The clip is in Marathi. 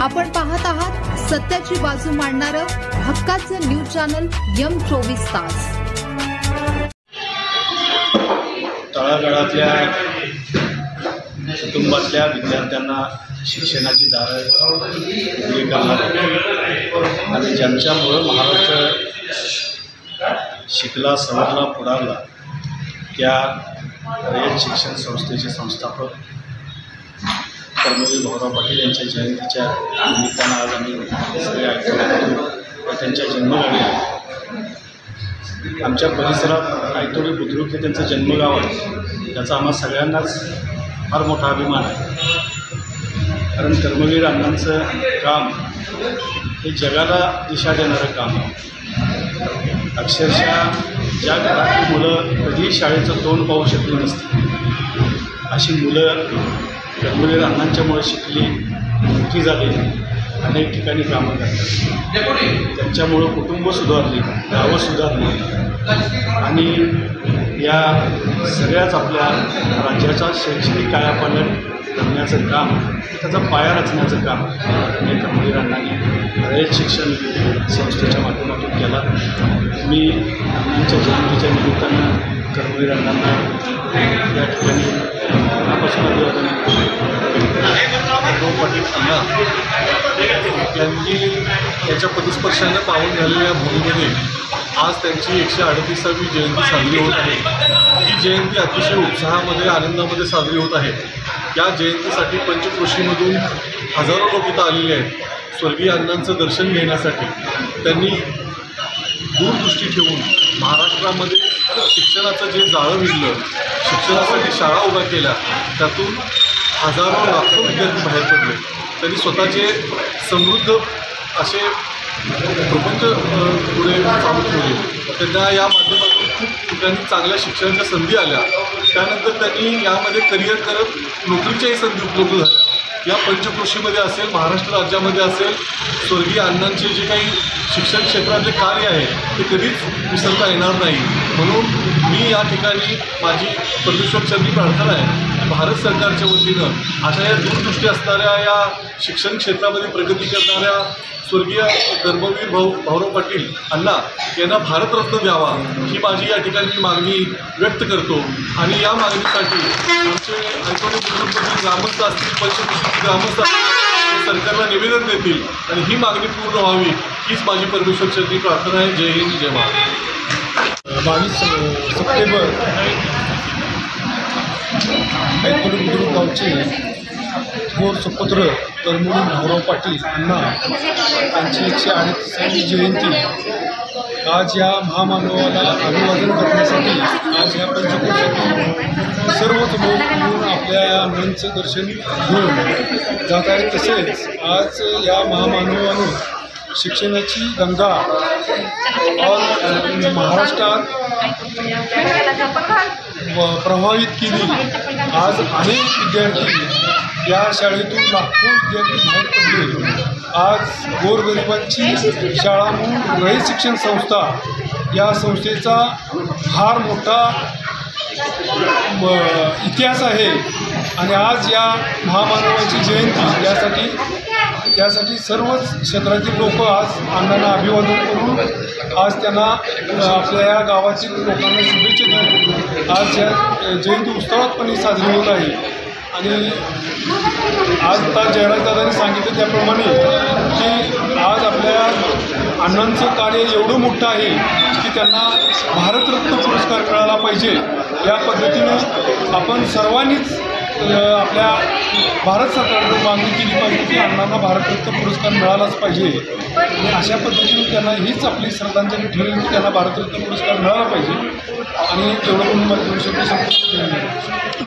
आपण पाहत आहात सत्याची बाजू मांडणारं हक्काचं न्यूज चॅनल M24 तास। तळागाळातल्या कुटुंबातल्या विद्यार्थ्यांना शिक्षणाची दारं खुली करणार आणि ज्यांच्यामुळं महाराष्ट्र शिकला सवरला पुढारला त्या रयत शिक्षण संस्थेचे संस्थापक कर्मवीर भाऊराव पाटील यांच्या जयंतीच्या निमित्तानं आज आम्ही सगळे ऐकतो त्यांच्या जन्मगावी आमच्या परिसरात आयतोडी बुद्रुक हे त्यांचं जन्मगाव आहे। त्याचा आम्हा सगळ्यांनाच फार मोठा अभिमान आहे, कारण कर्मवीर अण्णांचं काम हे जगाला दिशा देणारं काम आहे। अक्षरशः ज्या घरातली मुलं कधीही शाळेचं तोंड पाहू शकली नसती अशी मुलं कर्मवीर अण्णांच्यामुळे शिकली, मोठी झाली, अनेक ठिकाणी कामं करतात। त्यांच्यामुळं कुटुंब सुधारली, गावं सुधारली आणि या सगळ्याच आपल्या राज्याचा शैक्षणिक कायापालट करण्याचं काम, त्याचा पाया रचण्याचं काम हे कर्मवीर अण्णांनी रयत शिक्षण संस्थेच्या माध्यमातून केला। मी अण्णांच्या जयंतीच्या निमित्तानं कर्मवीर अण्णांना या ठिकाणी मनापासून अभिवादन पाटील अण्णा यांनी त्याच्या पदस्पर्शाने पावन झालेल्या भूमीमध्ये आज त्यांची 138वी जयंती साजरी होत आहे। ही जयंती अतिशय उत्साहामध्ये आनंदामध्ये साजरी होत आहे। या जयंतीसाठी पंचक्रोशीमधून हजारो लोक इथं आलेले आहेत स्वर्गीय अण्णांचं दर्शन घेण्यासाठी। त्यांनी दूरदृष्टी ठेवून महाराष्ट्रामध्ये शिक्षणाचं जे जाळं विणलं, शिक्षणासाठी शाळा उभ्या केल्या, त्यातून हजारो लाखो विद्यार्थी बाहेर पडले। त्यांनी स्वतःचे समृद्ध असे प्रपंच पुढे चालू ठेवले। त्यांना या माध्यमातून खूप ठिकाणी चांगल्या शिक्षणाच्या संधी आल्या। त्यानंतर त्यांनी यामध्ये करिअर करत नोकरीच्याही संधी उपलब्ध झाल्या। या पंचक्रोशीमध्ये असेल, महाराष्ट्र राज्यामध्ये असेल, स्वर्गीय अण्णांचे जे काही शिक्षण क्षेत्रातले कार्य आहे ते कधीच विसरता येणार नाही। म्हणून मी या ठिकाणी माझी परमेश्वरचरणी प्रार्थना आहे, भारत सरकारच्या वतीनं अशा या दूरदृष्टी असणाऱ्या या शिक्षण क्षेत्रामध्ये प्रगती करणाऱ्या स्वर्गीय कर्मवीर भाऊराव पाटील अण्णा यांना भारतरत्न द्यावा ही माझी या ठिकाणी मागणी व्यक्त करतो। आणि या मागणीसाठी आमचे आयतोडी बुद्रुकमधील ग्रामस्थ असतील, पंचक्रोशीतील ग्रामस्थ असतील, सरकारला निवेदन देतील आणि ही मागणी पूर्ण व्हावी हीच माझी परमेश्वरचरणी प्रार्थना आहे। जय हिंद, जय महाराष्ट्र। 22 सप्टेंबर आयतोडी बुद्रुक गावचे थोर सुपुत्र कर्मवीर भाऊराव पाटील अण्णा यांची 138वी जयंती आज या महामानवाला अभिवादन करण्यासाठी आज या पंचक्रोशीतील सर्वच लोक येऊन आपल्या या अण्णांचं दर्शन घेऊन जात आहेत। तसेच आज या महामानवानं शिक्षणाची गंगा महाराष्ट्रात प्रभावित केली। आज अनेक विद्यार्थी या शाळेतून लाखो विद्यार्थी बाहेर पडले। आज गोरगरिबांची शाळा म्हणून रयत शिक्षण संस्था या संस्थेचा फार मोठा इतिहास आहे आणि आज या महामानवाची जयंती त्यासाठी सर्वच क्षेत्रातील लोक आज अण्णांना अभिवादन करून आज त्यांना आपल्या या गावातील लोकांना शुभेच्छा देऊन आज या जयंती उत्साहातपणे साजरी होत आहे। आणि आज आता जयराजदादांनी सांगितलं त्याप्रमाणे की आज आपल्या अण्णांचं कार्य एवढं मोठं आहे की त्यांना भारतरत्न पुरस्कार मिळाला पाहिजे। या पद्धतीनं आपण सर्वांनीच आपल्या भारत सरकारकडे मागणी केली पाहिजे की अण्णांना भारतरत्न पुरस्कार मिळालाच पाहिजे आणि अशा पद्धतीने त्यांना हीच आपली श्रद्धांजली ठरेल की त्यांना भारतरत्न पुरस्कार मिळाला पाहिजे। आणि तेवढं म्हणून मला 2 शब्द